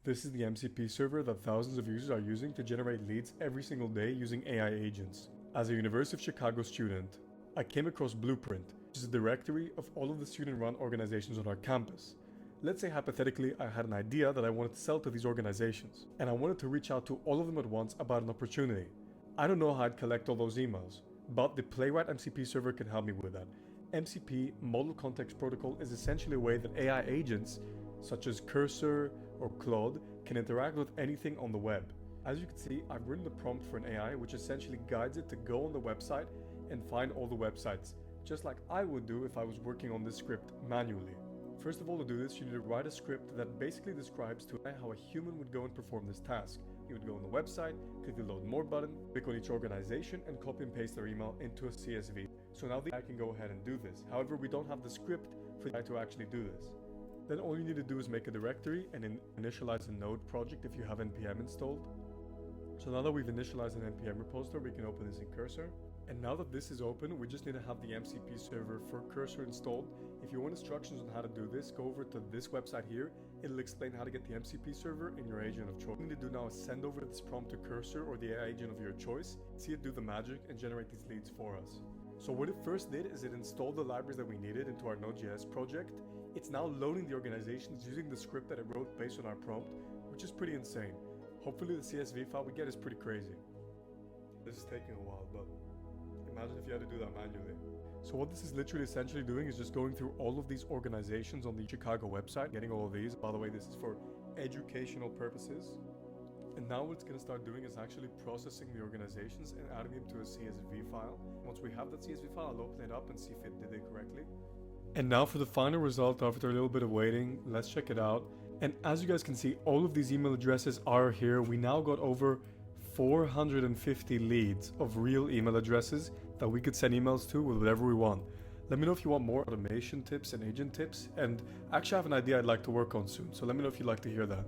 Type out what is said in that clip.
This is the MCP server that thousands of users are using to generate leads every single day using AI agents. As a University of Chicago student, I came across Blueprint, which is a directory of all of the student-run organizations on our campus. Let's say hypothetically I had an idea that I wanted to sell to these organizations, and I wanted to reach out to all of them at once about an opportunity. I don't know how I'd collect all those emails, but the Playwright MCP server can help me with that. MCP, Model Context Protocol, is essentially a way that AI agents, such as Cursor or Claude, can interact with anything on the web. As you can see, I've written the prompt for an AI which essentially guides it to go on the website and find all the websites, just like I would do if I was working on this script manually. First of all, to do this, you need to write a script that basically describes to AI how a human would go and perform this task. You would go on the website, click the load more button, click on each organization, and copy and paste their email into a CSV. So now the AI can go ahead and do this. However, we don't have the script for the AI to actually do this. Then all you need to do is make a directory and initialize a node project if you have npm installed. So now that we've initialized an npm repository, we can open this in Cursor. And now that this is open, we just need to have the MCP server for Cursor installed. If you want instructions on how to do this, go over to this website here. It'll explain how to get the MCP server in your agent of choice. What you need to do now is send over this prompt to Cursor or the AI agent of your choice, see it do the magic and generate these leads for us. So what it first did is it installed the libraries that we needed into our Node.js project. It's now loading the organizations using the script that it wrote based on our prompt, which is pretty insane. Hopefully the CSV file we get is pretty crazy. This is taking a while, but imagine if you had to do that manually. So what this is literally essentially doing is just going through all of these organizations on the Chicago website, getting all of these. By the way, this is for educational purposes. And now what it's going to start doing is actually processing the organizations and adding them to a CSV file. Once we have that CSV file, I'll open it up and see if it did it correctly. And now for the final result after a little bit of waiting, let's check it out. And as you guys can see, all of these email addresses are here. We now got over 450 leads of real email addresses that we could send emails to with whatever we want. Let me know if you want more automation tips and agent tips, and actually I have an idea I'd like to work on soon, so let me know if you'd like to hear that.